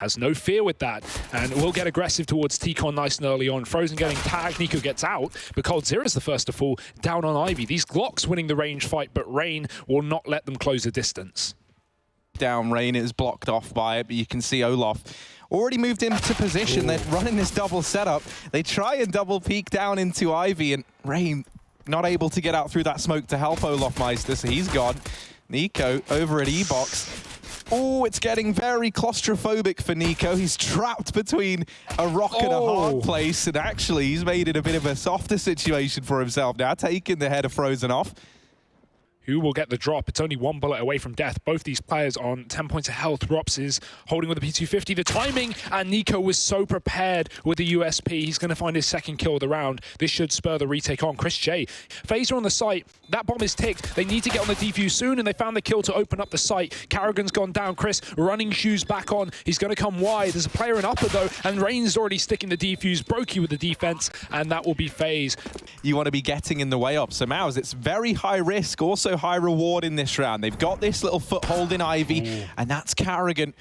Has no fear with that, and will get aggressive towards T-Con nice and early on. Frozen getting tagged, Nico gets out, but coldzera is the first to fall down on Ivy. These Glocks winning the range fight, but Rain will not let them close the distance. Down, Rain is blocked off by it, but you can see Olaf already moved into position. They're running this double setup. They try and double peek down into Ivy, and Rain not able to get out through that smoke to help Olaf Meister, so he's gone. Nico over at E-Box. Oh, it's getting very claustrophobic for Nico. He's trapped between a rock and a hard place, and actually he's made it a bit of a softer situation for himself now, taking the head of Frozen off. Who will get the drop? It's only one bullet away from death. Both these players on 10 points of health. Rops is holding with the P250. The timing, and Nico was so prepared with the USP. He's going to find his second kill of the round. This should spur the retake on. Chris J. FaZe are on the site. That bomb is ticked. They need to get on the defuse soon, and they found the kill to open up the site. Carrigan's gone down. Chris running shoes back on. He's going to come wide. There's a player in upper, though, and Rain's already sticking the defuse. Brokey with the defense, and that will be FaZe. You want to be getting in the way up. So Mouse, it's very high risk, also high reward in this round. They've got this little foothold in Ivy, and that's Carrigan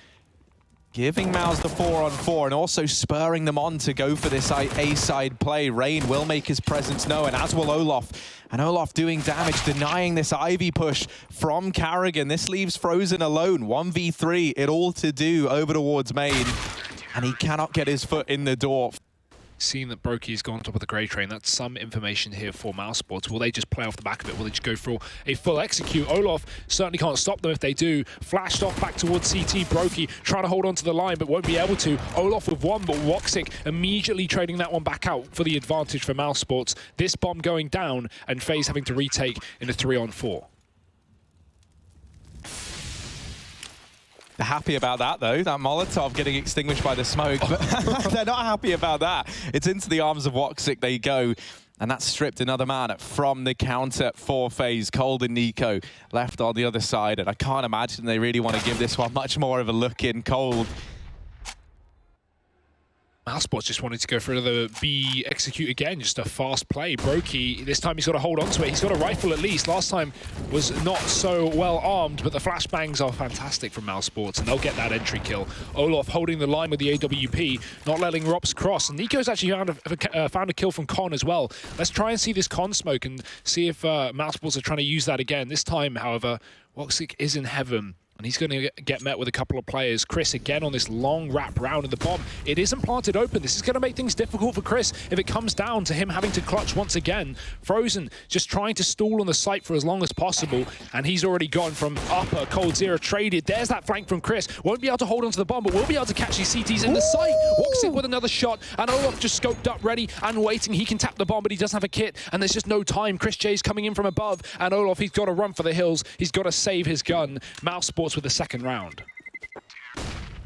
giving Mouse the 4-on-4 and also spurring them on to go for this A-side play. Rain will make his presence known, as will Olaf. And Olaf doing damage, denying this Ivy push from Carrigan. This leaves Frozen alone. 1v3, it all to do over towards main. And he cannot get his foot in the door. Seeing that Brokey's gone top of the grey train, that's some information here for mousesports. Will they just play off the back of it? Will they just go for a full execute? Olaf certainly can't stop them if they do. Flashed off back towards CT. Brokey trying to hold on to the line, but won't be able to. Olaf with one, but Woxic immediately trading that one back out for the advantage for mousesports. This bomb going down, and FaZe having to retake in a 3-on-4. They're happy about that, though. That Molotov getting extinguished by the smoke. But they're not happy about that. It's into the arms of Woxic they go. And that stripped another man from the counter for FaZe. Cold and Nico left on the other side. And I can't imagine they really want to give this one much more of a look in. Cold. mousesports just wanted to go for another B execute again, just a fast play. Brokey, this time he's got to hold on to it. He's got a rifle at least. Last time was not so well armed, but the flashbangs are fantastic from mousesports, and they'll get that entry kill. Olaf holding the line with the AWP, not letting Rops cross. And Nico's actually found a kill from Con as well. Let's try and see this Con smoke and see if mousesports are trying to use that again. This time, however, Woxic is in heaven. And he's going to get met with a couple of players. Chris again on this long wrap round in the bomb. It isn't planted open. This is going to make things difficult for Chris if it comes down to him having to clutch once again. Frozen just trying to stall on the site for as long as possible. And he's already gone from upper. coldzera traded. There's that flank from Chris. Won't be able to hold on to the bomb, but will be able to catch these CTs in the site. Woxic with another shot. And Olaf just scoped up, ready and waiting. He can tap the bomb, but he doesn't have a kit. And there's just no time. Chris J's coming in from above. And Olaf, he's got to run for the hills. He's got to save his gun. mousesports with the second round.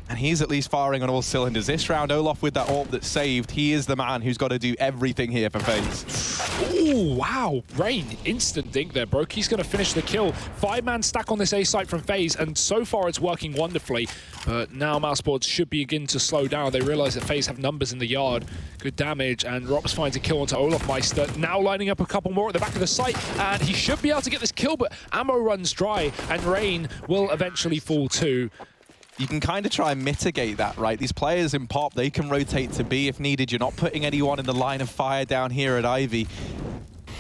And he's at least firing on all cylinders. This round, Olaf with that AWP that's saved, he is the man who's got to do everything here for FaZe. Oh, wow. Rain, instant dink there, bro. He's going to finish the kill. 5-man stack on this A site from FaZe, and so far it's working wonderfully. But now mousesports should begin to slow down. They realize that FaZe have numbers in the yard. Good damage, and Rops finds a kill onto Olaf Meister. Now lining up a couple more at the back of the site, and he should be able to get this kill, but ammo runs dry, and Rain will eventually fall too. You can kind of try and mitigate that, right? These players in pop, they can rotate to B if needed. You're not putting anyone in the line of fire down here at Ivy.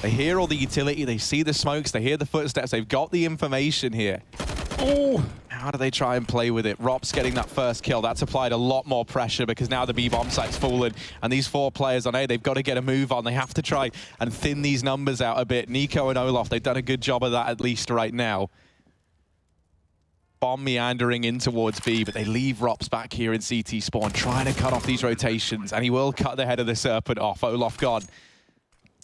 They hear all the utility, they see the smokes, they hear the footsteps, they've got the information here. Oh! How do they try and play with it? Rops getting that first kill. That's applied a lot more pressure because now the B-bomb site's fallen, and these 4 players on A, they've got to get a move on. They have to try and thin these numbers out a bit. Nico and Olaf, they've done a good job of that at least right now. Bomb meandering in towards B, but they leave Rops back here in CT spawn, trying to cut off these rotations, and he will cut the head of the Serpent off. Olaf gone.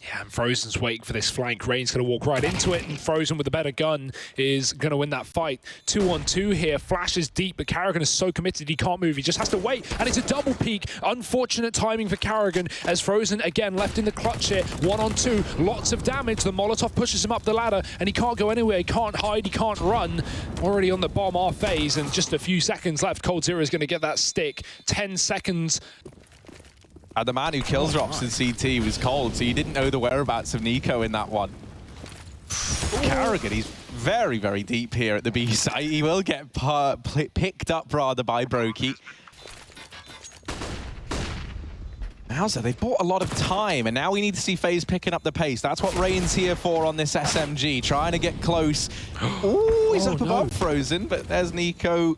Yeah, and Frozen's waiting for this flank. Rain's going to walk right into it, and Frozen with a better gun is going to win that fight. 2-on-2 here. Flash is deep, but Carrigan is so committed he can't move. He just has to wait, and it's a double peek. Unfortunate timing for Carrigan as Frozen, again, left in the clutch here. 1-on-2, lots of damage. The Molotov pushes him up the ladder, and he can't go anywhere. He can't hide, he can't run. Already on the bomb, our FaZe, and just a few seconds left. coldzera is going to get that stick. 10 seconds. The man who kills Rops in CT was Cold, so you didn't know the whereabouts of Nico in that one. Carrigan, he's very, very deep here at the B site. He will get picked up rather by Brokey. Mouser, they've bought a lot of time, and now we need to see FaZe picking up the pace. That's what Rain's here for on this SMG, trying to get close. Ooh, he's up above Frozen, but there's Nico.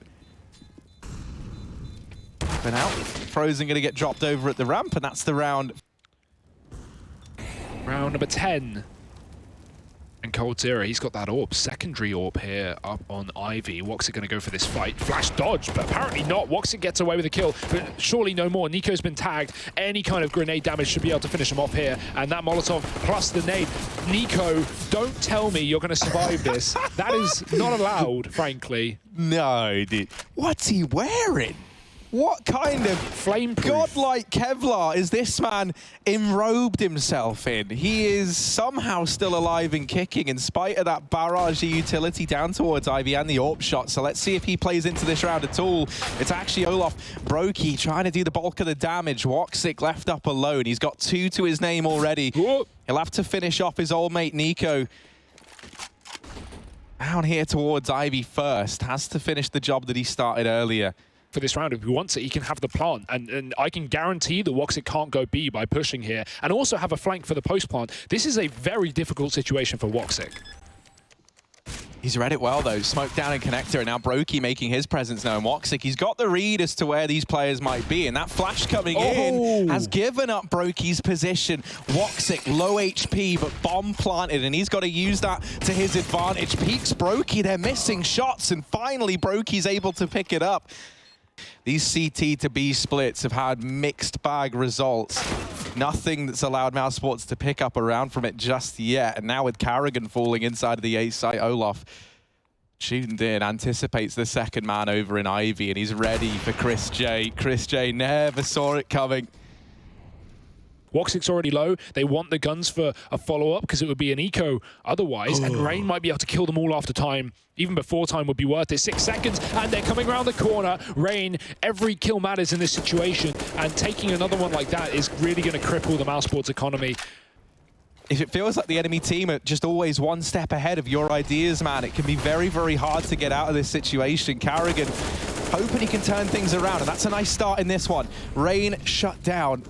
But now Frozen going to get dropped over at the ramp, and that's the round. Round number 10. And coldzera, he's got that orb, secondary orb here up on Ivy. Woxic going to go for this fight. Flash dodge, but apparently not. Woxic gets away with a kill, but surely no more. Nico's been tagged. Any kind of grenade damage should be able to finish him off here. And that Molotov plus the nade. Nico, don't tell me you're going to survive this. That is not allowed, frankly. No, dude. What's he wearing? What kind of flameproof godlike Kevlar is this man enrobed himself in? He is somehow still alive and kicking in spite of that barrage of utility down towards Ivy and the AWP shot. So let's see if he plays into this round at all. It's actually Olaf Brokey trying to do the bulk of the damage. Woxic left up alone. He's got 2 to his name already. He'll have to finish off his old mate Nico. Down here towards Ivy first. Has to finish the job that he started earlier. For this round, if he wants it, he can have the plant. And I can guarantee that Woxic can't go B by pushing here. And also have a flank for the post plant. This is a very difficult situation for Woxic. He's read it well, though. Smoke down in connector, and now Brokey making his presence known. Woxic, he's got the read as to where these players might be, and that flash coming in has given up Brokey's position. Woxic, low HP, but bomb planted, and he's got to use that to his advantage. Peeks Brokey, they're missing shots, and finally Brokey's able to pick it up. These CT to B splits have had mixed bag results. Nothing that's allowed mousesports to pick up a round from it just yet. And now with Carrigan falling inside of the A site, Olaf tuned in, anticipates the second man over in Ivy, and he's ready for Chris J. Chris J never saw it coming. Woxic's already low. They want the guns for a follow-up because it would be an eco otherwise. And Rain might be able to kill them all after time. Even before time would be worth it. 6 seconds, and they're coming around the corner. Rain, every kill matters in this situation. And taking another one like that is really going to cripple the mousesports economy. If it feels like the enemy team are just always one step ahead of your ideas, man, it can be very, very hard to get out of this situation. Carrigan hoping he can turn things around, and that's a nice start in this one. Rain shut down.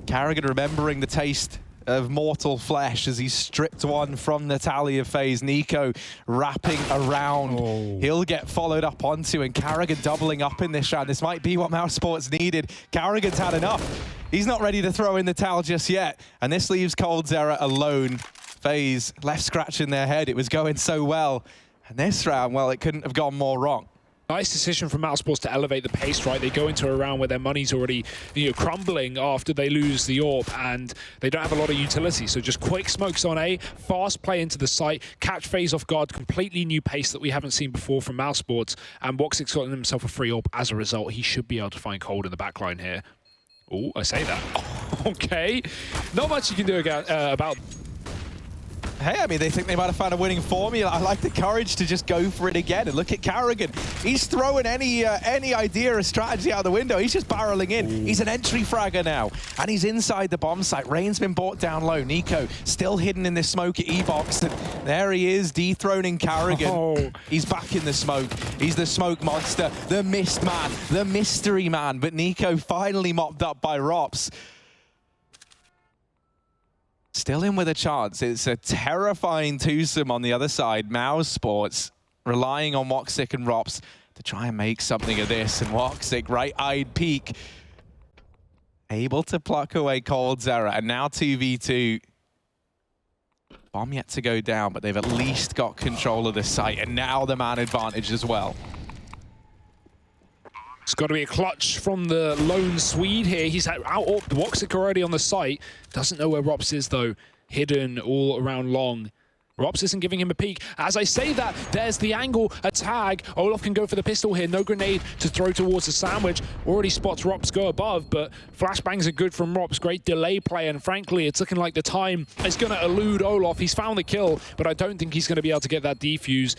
Carrigan remembering the taste of mortal flesh as he stripped one from the tally of FaZe. Nico wrapping around. He'll get followed up onto, and Carrigan doubling up in this round. This might be what mousesports needed. Carrigan's had enough. He's not ready to throw in the towel just yet. And this leaves coldzera alone. FaZe left scratching their head. It was going so well. And this round, well, it couldn't have gone more wrong. Nice decision from mousesports to elevate the pace, right? They go into a round where their money's already, crumbling after they lose the AWP, and they don't have a lot of utility. So just quick smokes on A, fast play into the site, catch FaZe off guard, completely new pace that we haven't seen before from mousesports. And Woxic's gotten himself a free AWP as a result. He should be able to find Cold in the backline here. Oh, I say that. Okay. Not much you can do about Hey, I mean, they think they might have found a winning formula. I like the courage to just go for it again. And look at Carrigan. He's throwing any idea or strategy out the window. He's just barreling in. He's an entry fragger now. And he's inside the bomb site. Rain's been brought down low. Nico still hidden in this smoke at E-Box. And there he is, dethroning Carrigan. He's back in the smoke. He's the smoke monster, the mist man, the mystery man. But Nico finally mopped up by Rops. Still in with a chance. It's a terrifying twosome on the other side. mousesports relying on Woxic and Rops to try and make something of this. And Woxic, right-eyed peek, able to pluck away coldzera. And now 2v2. Bomb yet to go down, but they've at least got control of the site. And now the man advantage as well. It's got to be a clutch from the lone Swede here. He's out Woxic already on the site. Doesn't know where Rops is, though. Hidden all around long. Rops isn't giving him a peek. As I say that, there's the angle, a tag. Olaf can go for the pistol here. No grenade to throw towards the sandwich. Already spots Rops go above, but flashbangs are good from Rops. Great delay play, and frankly, it's looking like the time is going to elude Olaf. He's found the kill, but I don't think he's going to be able to get that defuse.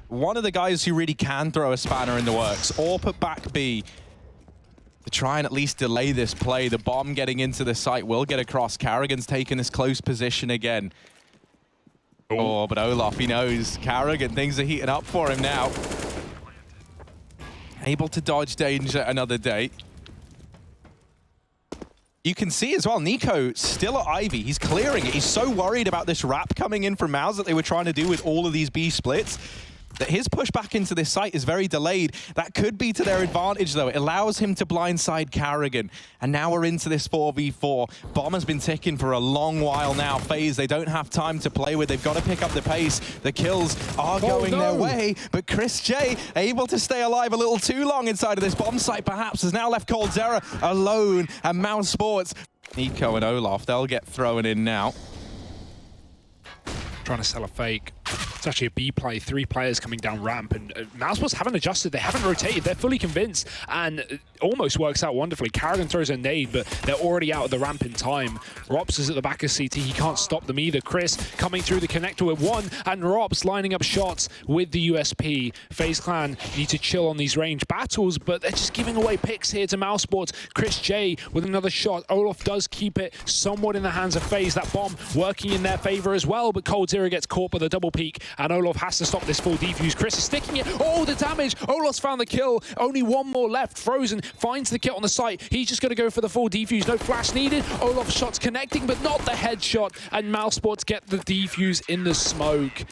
One of the guys who really can throw a spanner in the works, or put back B, to try and at least delay this play. The bomb getting into the site will get across. Carrigan's taking this close position again. Oh, but Olaf, he knows. Carrigan, things are heating up for him now. Able to dodge danger another day. You can see as well, Nico still at Ivy. He's clearing it. He's so worried about this wrap coming in from Mouse that they were trying to do with all of these B splits, that his push back into this site is very delayed. That could be to their advantage, though. It allows him to blindside Carrigan. And now we're into this 4v4. Bomb has been ticking for a long while now. FaZe, they don't have time to play with. They've got to pick up the pace. The kills are going their way. But Chris J, able to stay alive a little too long inside of this bomb site, perhaps, has now left coldzera alone. And mousesports, Nico and Olaf, they'll get thrown in now. Trying to sell a fake. It's actually a B play, 3 players coming down ramp, and mousesports haven't adjusted, they haven't rotated, they're fully convinced, and it almost works out wonderfully. Carrigan throws a nade, but they're already out of the ramp in time. Rops is at the back of CT, he can't stop them either. Chris coming through the connector with 1, and Rops lining up shots with the USP. FaZe Clan need to chill on these range battles, but they're just giving away picks here to mousesports. Chris J with another shot. Olaf does keep it somewhat in the hands of FaZe. That bomb working in their favor as well, but coldzera gets caught by the double peek, and Olaf has to stop this full defuse. Chris is sticking it. Oh, the damage. Olaf's found the kill. Only 1 more left. Frozen finds the kill on the site. He's just going to go for the full defuse. No flash needed. Olaf's shot's connecting, but not the headshot. And mousesports get the defuse in the smoke.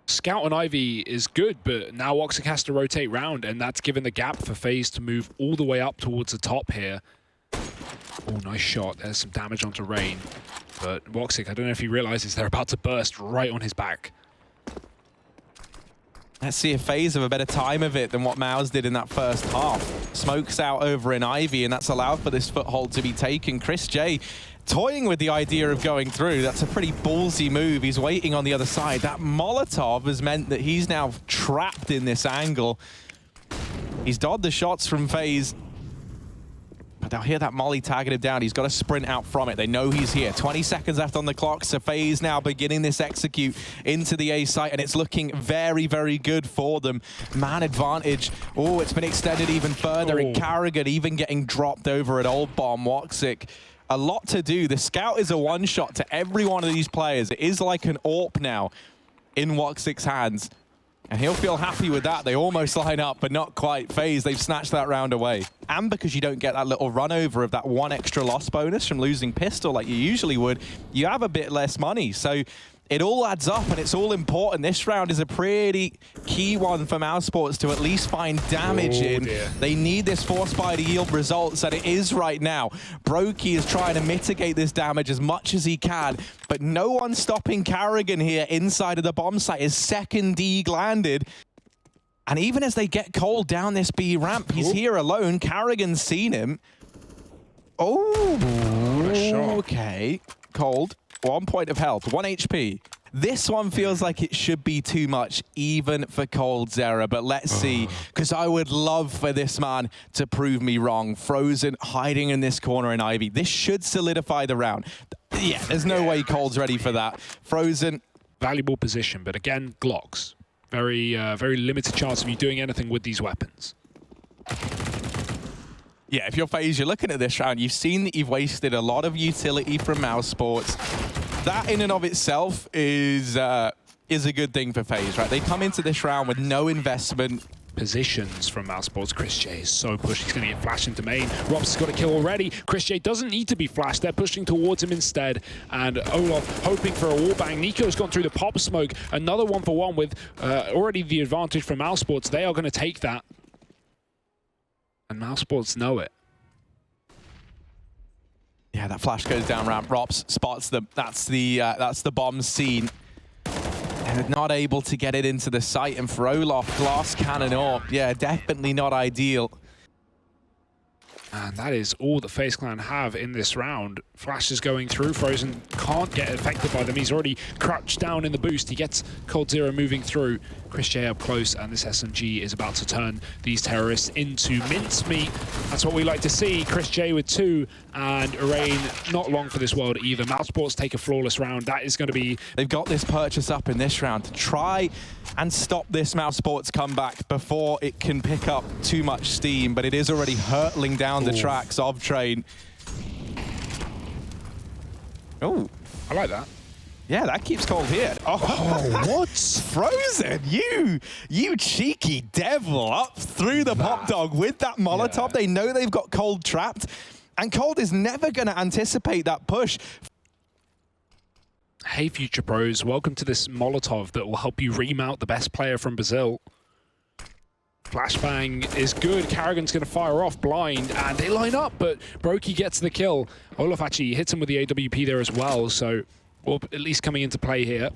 Scout on Ivy is good, but now Woxic has to rotate round, and that's given the gap for FaZe to move all the way up towards the top here. Oh, nice shot. There's some damage onto Rain. But Woxic, I don't know if he realizes they're about to burst right on his back. Let's see if FaZe have a better time of it than what Mouse did in that first half. Smokes out over in Ivy, and that's allowed for this foothold to be taken. Chris J toying with the idea of going through. That's a pretty ballsy move. He's waiting on the other side. That Molotov has meant that he's now trapped in this angle. He's dodged the shots from FaZe. But they'll hear that Molly tagging him down. He's got to sprint out from it. They know he's here. 20 seconds left on the clock. So FaZe now beginning this execute into the A site, and it's looking very, very good for them. Man advantage. Oh, it's been extended even further. And Carrigan even getting dropped over at Old Bomb. Woxic, a lot to do. The scout is a one-shot to every one of these players. It is like an AWP now in Woxic's hands. And he'll feel happy with that. They almost line up, but not quite. FaZe, they've snatched that round away. And because you don't get that little run over of that 1 extra loss bonus from losing pistol like you usually would, you have a bit less money. So it all adds up, and it's all important. This round is a pretty key one for mousesports to at least find damage in. Dear. They need this force buy to yield results, and it is right now. Brokey is trying to mitigate this damage as much as he can, but no one's stopping Carrigan here inside of the bomb site. His second dig landed. And even as they get cold down this B ramp, he's here alone. Carrigan's seen him. Oh, okay. Cold. 1 point of health, 1 HP. This one feels like it should be too much, even for coldzera, but let's see, because I would love for this man to prove me wrong. Frozen hiding in this corner in Ivy. This should solidify the round. Yeah, there's no way Cold's ready for that. Frozen. Valuable position, but again, Glocks. Very, very limited chance of you doing anything with these weapons. Yeah, if you're FaZe, you're looking at this round, you've seen that you've wasted a lot of utility from mousesports. That in and of itself is a good thing for FaZe, right? They come into this round with no investment. Positions from mousesports. Chris J is so pushed. He's going to get flashed into main. Robs has got a kill already. Chris J doesn't need to be flashed. They're pushing towards him instead. And Olaf hoping for a wallbang. Nico's gone through the pop smoke. Another 1-for-1 with already the advantage from mousesports. They are going to take that. And mousesports know it. Yeah, that flash goes down ramp. Rops spots them. That's the bomb scene. And not able to get it into the site. And for Olaf, glass cannon up. Yeah, definitely not ideal. And that is all that FaZe Clan have in this round. Flash is going through. Frozen can't get affected by them. He's already crouched down in the boost. He gets coldzera moving through. Chris J up close, and this SMG is about to turn these terrorists into mincemeat. That's what we like to see. Chris J with 2, and Rain not long for this world either. mousesports take a flawless round. That is going to be... They've got this purchase up in this round to try and stop this mousesports comeback before it can pick up too much steam, but it is already hurtling down the tracks of Train. Oh, I like that. Yeah, that keeps Cold here. Oh, what? Frozen, you cheeky devil, up through the pop dog with that Molotov. Yeah. They know they've got Cold trapped. And Cold is never going to anticipate that push. Hey, Future Pros, welcome to this Molotov that will help you remount the best player from Brazil. Flashbang is good. Carrigan's going to fire off blind, and they line up, but Brokey gets the kill. Olaf actually hits him with the AWP there as well, so at least coming into play here.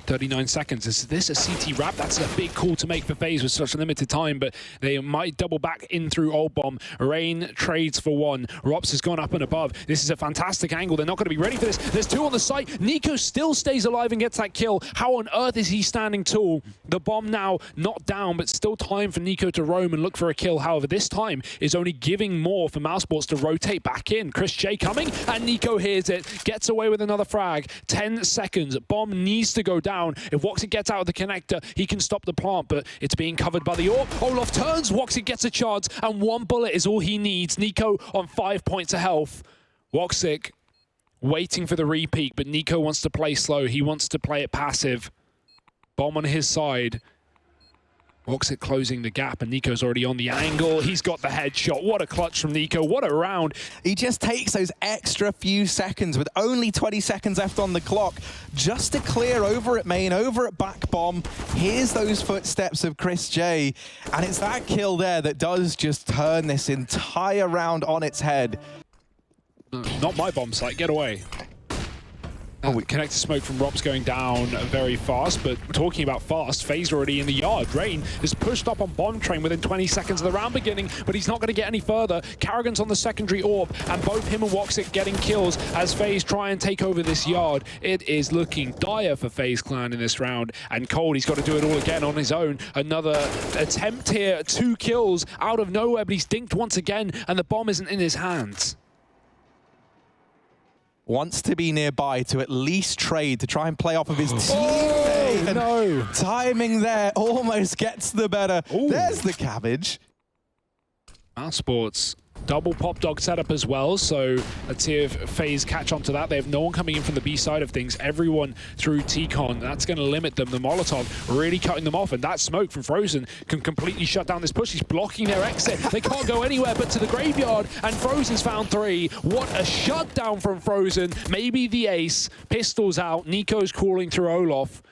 39 seconds. Is this a CT wrap? That's a big call to make for FaZe with such a limited time, but they might double back in through Old Bomb. Rain trades for one. Rops has gone up and above. This is a fantastic angle. They're not going to be ready for this. There's two on the site. Nico still stays alive and gets that kill. How on earth is he standing tall? The bomb now not down, but still time for Nico to roam and look for a kill. However, this time is only giving more for mousesports to rotate back in. Chris J coming, and Nico hears it. Gets away with another frag. 10 seconds. Bomb needs to go down. If Woxic gets out of the connector, he can stop the plant, but it's being covered by the AWP. Olaf turns, Woxic gets a charge, and one bullet is all he needs. Nico on 5 points of health. Woxic waiting for the repeat, but Nico wants to play slow. He wants to play it passive. Bomb on his side. Woxic closing the gap, and Nico's already on the angle. He's got the headshot. What a clutch from Nico. What a round. He just takes those extra few seconds with only 20 seconds left on the clock just to clear over at main, over at back bomb. Here's those footsteps of Chris J, and it's that kill there that does just turn this entire round on its head. Not my bomb site. Get away. Connected smoke from Rob's going down very fast, but talking about fast, FaZe already in the yard. Rain is pushed up on bomb train within 20 seconds of the round beginning, but he's not going to get any further. Carrigan's on the secondary AWP, and both him and Woxic getting kills as FaZe try and take over this yard. It is looking dire for FaZe Clan in this round, and Cold, he's got to do it all again on his own. Another attempt here, 2 kills out of nowhere, but he's dinked once again, and the bomb isn't in his hands. Wants to be nearby to at least trade to try and play off of his teammate. Oh, no. Timing there almost gets the better. Ooh. There's the cabbage. mousesports double pop dog setup as well, so let's see if FaZe catch on to that. They have no one coming in from the B side of things, everyone through T-Con. That's going to limit them. The Molotov really cutting them off, and that smoke from Frozen can completely shut down this push. He's blocking their exit. They can't go anywhere but to the graveyard, and Frozen's found 3. What a shutdown from Frozen. Maybe the ace. Pistols out. Nico's crawling through Olaf,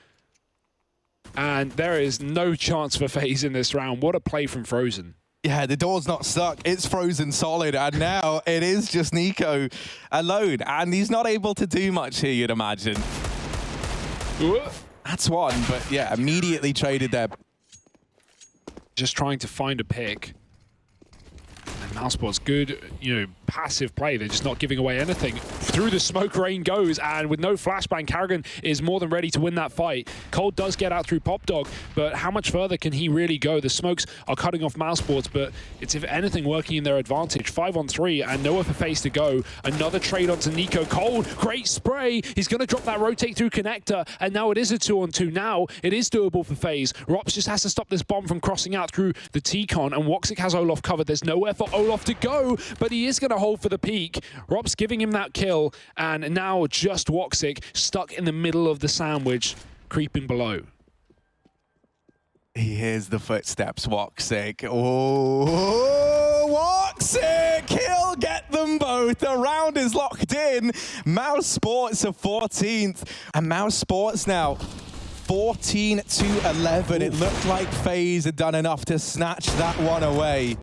and there is no chance for FaZe in this round. What a play from Frozen. Yeah, the door's not stuck. It's frozen solid, and now it is just Nico alone, and he's not able to do much here, you'd imagine. That's one, but yeah, immediately traded there. Just trying to find a pick. And mousesports, good, passive play. They're just not giving away anything. Through the smoke, Rain goes, and with no flashbang, Carrigan is more than ready to win that fight. Cold does get out through Pop Dog, but how much further can he really go? The smokes are cutting off mousesports, but it's, if anything, working in their advantage. 5 on 3, and nowhere for FaZe to go. Another trade onto Nico. Cold, great spray. He's going to drop that rotate through connector, and now it is a 2 on 2. Now it is doable for FaZe. Rops just has to stop this bomb from crossing out through the T-Con, and Woxic has Olaf covered. There's nowhere for Olaf to go, but he is going to hold for the peak. Rob's giving him that kill, and now just Woxic stuck in the middle of the sandwich, creeping below. He hears the footsteps, Woxic. Oh, Woxic! He'll get them both. The round is locked in. mousesports are 14th, and mousesports now 14-11. It looked like FaZe had done enough to snatch that one away.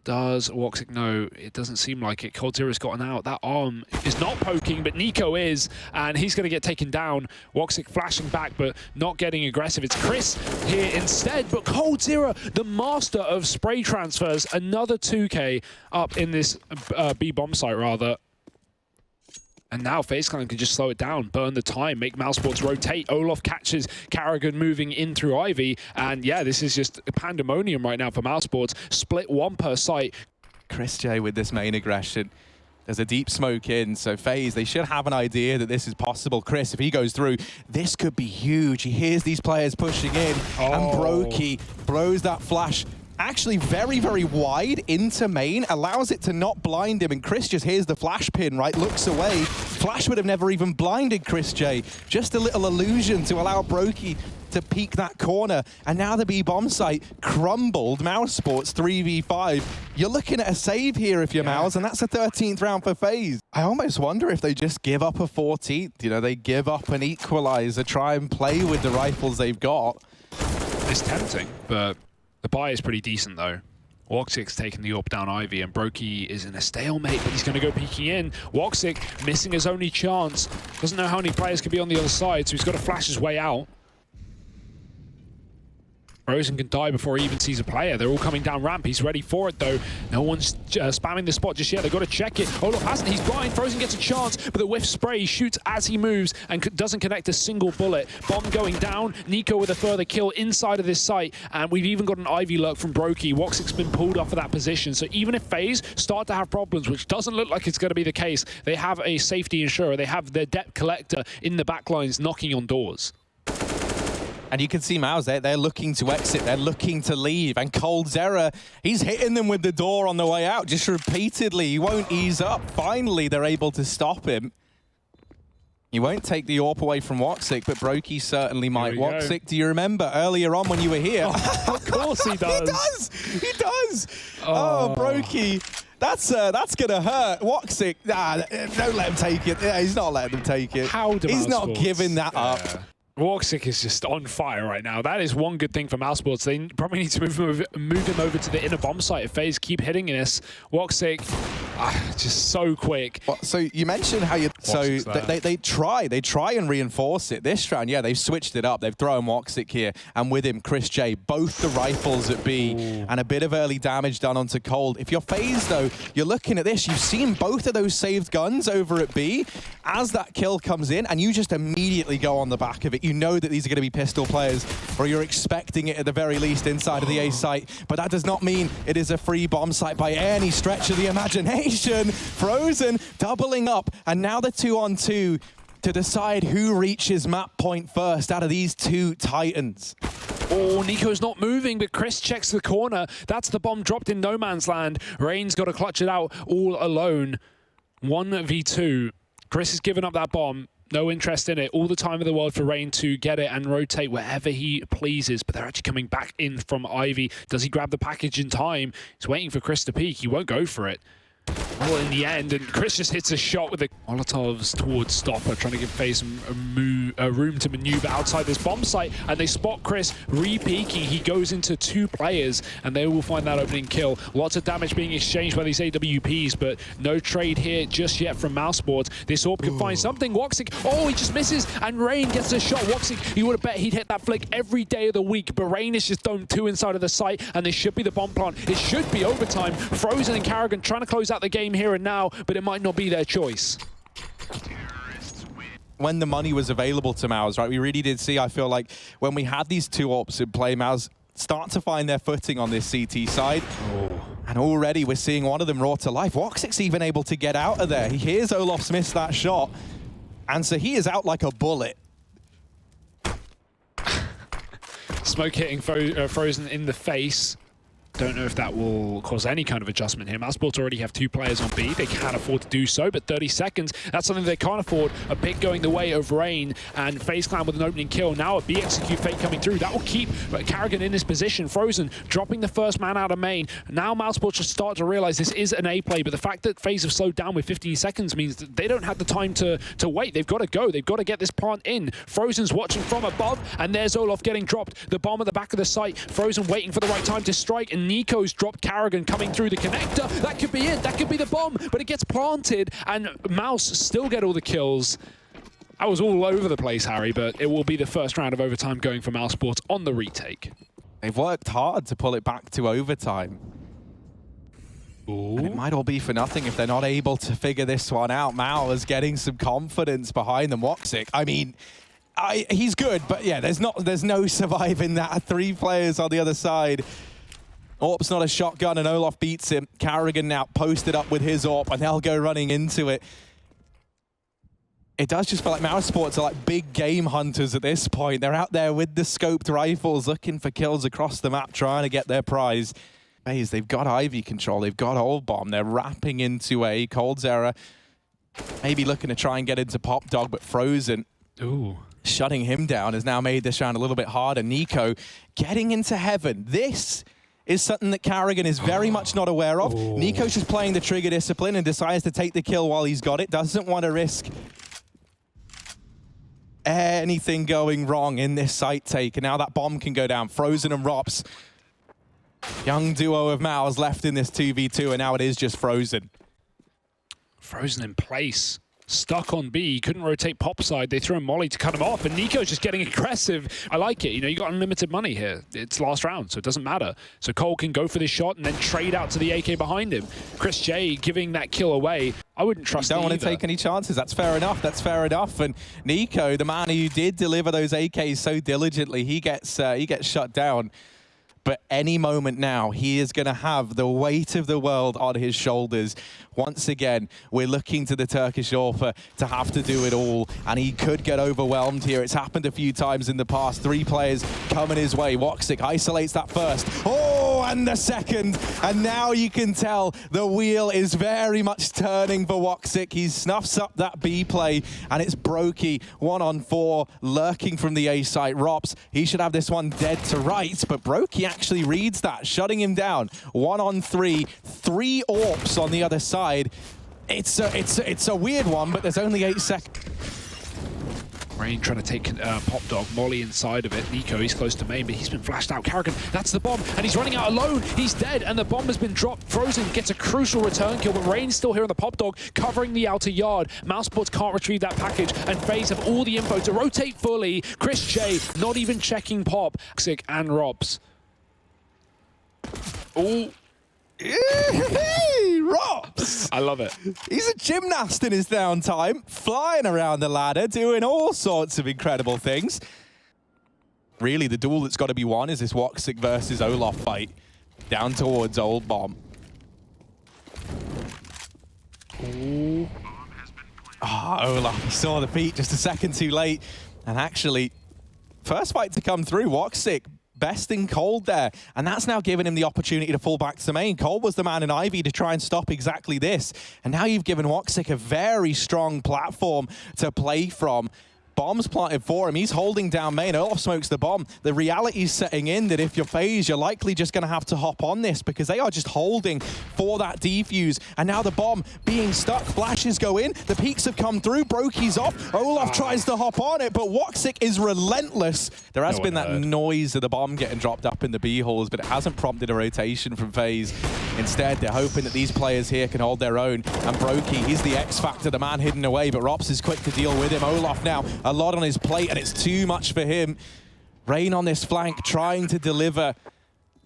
Does Woxic know? It doesn't seem like it. Cold Zero's gotten out. That arm is not poking, but Nico is, and he's going to get taken down. Woxic flashing back, but not getting aggressive. It's Chris here instead, but Cold Zero, the master of spray transfers, another 2K up in this B bomb site, rather. And now FaZe Clan can just slow it down, burn the time, make mousesports rotate. Olaf catches Carrigan moving in through Ivy. And yeah, this is just pandemonium right now for mousesports. Split 1 per site. Chris J with this main aggression. There's a deep smoke in, so FaZe, they should have an idea that this is possible. Chris, if he goes through, this could be huge. He hears these players pushing in, and Brokey blows that flash actually very, very wide into main, allows it to not blind him, and Chris just hears the flash pin, right, looks away. Flash would have never even blinded Chris J. Just a little illusion to allow Brokey to peek that corner. And now the B bomb site crumbled. mousesports 3v5. You're looking at a save here if you're Mouse, and that's the 13th round for FaZe. I almost wonder if they just give up a 14th. You know, they give up an equalizer, try and play with the rifles they've got. It's tempting, but the buy is pretty decent though. Woxic's taking the AWP down Ivy, and Brokey is in a stalemate, but he's going to go peeking in. Woxic missing his only chance. Doesn't know how many players could be on the other side, so he's got to flash his way out. Frozen can die before he even sees a player. They're all coming down ramp. He's ready for it, though. No one's spamming the spot just yet. They've got to check it. Oh, look, hasn't. He's blind. Frozen gets a chance, but the whiff spray shoots as he moves and doesn't connect a single bullet. Bomb going down. Nico with a further kill inside of this site, and we've even got an Ivy lurk from Brokey. Woxic's been pulled off of that position, so even if FaZe start to have problems, which doesn't look like it's going to be the case, they have a safety insurer. They have their debt collector in the backlines knocking on doors. And you can see Mouse, they're looking to exit, they're looking to leave. And coldzera, he's hitting them with the door on the way out, just repeatedly. He won't ease up. Finally, they're able to stop him. He won't take the AWP away from Woxic, but Brokey certainly might. Woxic, do you remember earlier on when you were here? Oh, of course he does. He does! He does! Oh, Brokey. That's gonna hurt. Woxic, don't let him take it. Yeah, he's not letting them take it. He's not giving that up. Woxic is just on fire right now. That is one good thing for mousesports. They probably need to move him over to the inner bomb site if FaZe keep hitting this. Woxic, just so quick. Well, so you mentioned how they try and reinforce it this round. Yeah, they've switched it up. They've thrown Woxic here, and with him, Chris J. Both the rifles at B, and a bit of early damage done onto Cold. If you're FaZe though, you're looking at this. You've seen both of those saved guns over at B. As that kill comes in, and you just immediately go on the back of it. You know that these are going to be pistol players, or you're expecting it at the very least inside of the A site, but that does not mean it is a free bomb site by any stretch of the imagination. Frozen doubling up, and now the 2-on-2 to decide who reaches map point first out of these two titans. Oh, Nico's not moving, but Chris checks the corner. That's the bomb dropped in no man's land. Rain's got to clutch it out all alone. 1v2. Chris has given up that bomb. No interest in it. All the time in the world for Rain to get it and rotate wherever he pleases. But they're actually coming back in from Ivy. Does he grab the package in time? He's waiting for Chris to peek. He won't go for it. Well, in the end, and Chris just hits a shot with the Molotovs towards Stopper, trying to give FaZe some room to maneuver outside this bomb site, and they spot Chris re-peeking. He goes into two players, and they will find that opening kill. Lots of damage being exchanged by these AWPs, but no trade here just yet from mousesports. This AWP can find something. Woxic, oh, he just misses, and Rain gets a shot. Woxic, you would have bet he'd hit that flick every day of the week, but Rain is just thrown two inside of the site, and this should be the bomb plant. It should be overtime. Frozen and Karrigan trying to close out the game here and now, but it might not be their choice. When the money was available to Mouse, right, we really did see, I feel like, when we had these two AWPs in play, Mouse start to find their footing on this CT side. And already we're seeing one of them raw to life. Woxic's even able to get out of there. He hears Olof's missed that shot, and so he is out like a bullet. Smoke hitting Frozen in the face. Don't know if that will cause any kind of adjustment here. mousesports already have two players on B. They can afford to do so, but 30 seconds, that's something they can't afford. A pick going the way of Rain, and FaZe Clan with an opening kill. Now a B execute fake coming through. That will keep Karrigan in this position. Frozen dropping the first man out of main. Now mousesports should start to realize this is an A play, but the fact that FaZe have slowed down with 15 seconds means that they don't have the time to wait. They've got to go. They've got to get this plant in. Frozen's watching from above, and there's Olof getting dropped. The bomb at the back of the site. Frozen waiting for the right time to strike, and Nico's dropped Karrigan coming through the connector. That could be it. That could be the bomb, but it gets planted, and Mouse still get all the kills. I was all over the place, Harry, but it will be the first round of overtime going for mousesports on the retake. They've worked hard to pull it back to overtime. Ooh. And it might all be for nothing if they're not able to figure this one out. Mao is getting some confidence behind them. Woxic, I mean, he's good, but yeah, there's no surviving that. Three players on the other side. AWP's not a shotgun, and Olof beats him. Karrigan now posted up with his AWP, and they'll go running into it. It does just feel like mousesports are like big game hunters at this point. They're out there with the scoped rifles, looking for kills across the map, trying to get their prize. FaZe, they've got Ivy control, they've got Old Bomb, they're wrapping into a coldzera. Maybe looking to try and get into Pop Dog, but Frozen. Ooh. Shutting him down has now made this round a little bit harder. Nico getting into heaven. This is something that Carrigan is very much not aware of. Ooh. Nico's just playing the trigger discipline and decides to take the kill while he's got it. Doesn't want to risk anything going wrong in this site take. And now that bomb can go down. Frozen and Rops. Young duo of Mouse left in this 2v2, and now it is just Frozen. Frozen in place. Stuck on B, couldn't rotate pop side. They threw a molly to cut him off, and Nico's just getting aggressive. I like it. You know, you got unlimited money here. It's last round, so it doesn't matter. So Cole can go for this shot and then trade out to the AK behind him. Chris J giving that kill away. I wouldn't trust it. Don't want to take any chances. That's fair enough. That's fair enough. And Nico, the man who did deliver those AKs so diligently, he gets shut down. But any moment now, he is going to have the weight of the world on his shoulders. Once again, we're looking to the Turkish author to have to do it all, and he could get overwhelmed here. It's happened a few times in the past. 3 players coming his way. Woxic isolates that first. Oh, and the second. And now you can tell the wheel is very much turning for Woxic. He snuffs up that B play, and it's Brokey 1-on-4, lurking from the A site. Rops, he should have this one dead to rights, but Brokey actually reads that, shutting him down. 1-on-3, 3 AWPs on the other side. It's a weird one, but there's only 8 seconds. Rain trying to take Pop Dog, Molly inside of it. Nico, he's close to main, but he's been flashed out. Carrigan, that's the bomb, and he's running out alone. He's dead, and the bomb has been dropped. Frozen gets a crucial return kill, but Rain's still here on the Pop Dog, covering the outer yard. Mousesports can't retrieve that package, and FaZe have all the info to rotate fully. Chris J not even checking Pop. Sick and Robs. Oh. Rops! I love it. He's a gymnast in his downtime, flying around the ladder, doing all sorts of incredible things. Really, the duel that's got to be won is this Woxic versus Olaf fight. Down towards Old Bomb. Ooh. Olaf, he saw the peak just a second too late. And actually, first fight to come through, Woxic besting Cold there, and that's now given him the opportunity to fall back to main. Cold was the man in Ivy to try and stop exactly this, and now you've given Woxic a very strong platform to play from. Bomb's planted for him. He's holding down main. Olaf smokes the bomb. The reality's setting in that if you're FaZe, you're likely just going to have to hop on this because they are just holding for that defuse. And now the bomb being stuck. Flashes go in. The peaks have come through. Brokey's off. Olaf tries to hop on it, but Woxic is relentless. There has been that noise of the bomb getting dropped up in the B halls, but it hasn't prompted a rotation from FaZe. Instead, they're hoping that these players here can hold their own. And Brokey, he's the X factor, the man hidden away, but Rops is quick to deal with him. Olaf now a lot on his plate, and it's too much for him. Rain on this flank, trying to deliver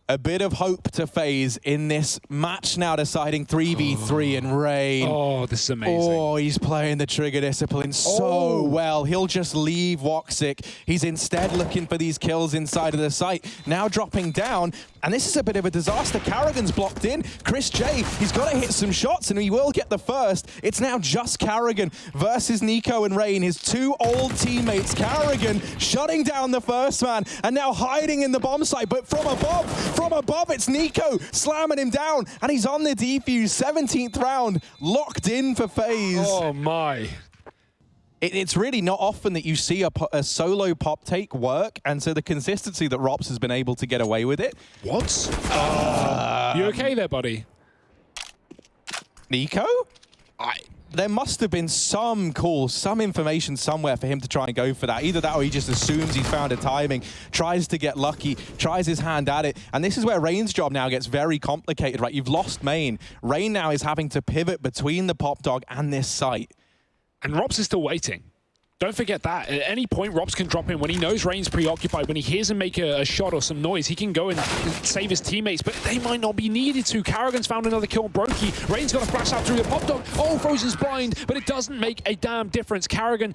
a bit of hope to FaZe in this match now deciding 3v3, and Rain. Oh, this is amazing. Oh, he's playing the trigger discipline so well. He'll just leave Woxic. He's instead looking for these kills inside of the site. Now dropping down, and this is a bit of a disaster. Carrigan's blocked in. Chris J, he's got to hit some shots, and he will get the first. It's now just Carrigan versus Nico and Rain, his 2 old teammates. Carrigan shutting down the first man, and now hiding in the bomb site, but from above, it's Nico slamming him down, and he's on the defuse. 17th round, locked in for FaZe. Oh my. It's really not often that you see a solo pop take work, and so the consistency that Rops has been able to get away with it. What? You okay there, buddy? Nico? There must have been some call, some information somewhere for him to try and go for that. Either that or he just assumes he's found a timing, tries to get lucky, tries his hand at it. And this is where Rain's job now gets very complicated, right? You've lost main. Rain now is having to pivot between the Pop Dog and this site. And Rops is still waiting. Don't forget that. At any point, Rops can drop in. When he knows Rain's preoccupied, when he hears him make a shot or some noise, he can go and save his teammates, but they might not be needed to. Carrigan's found another kill on Brokey. Rain's got to flash out through the Pop Dog. Oh, Frozen's blind, but it doesn't make a damn difference. Carrigan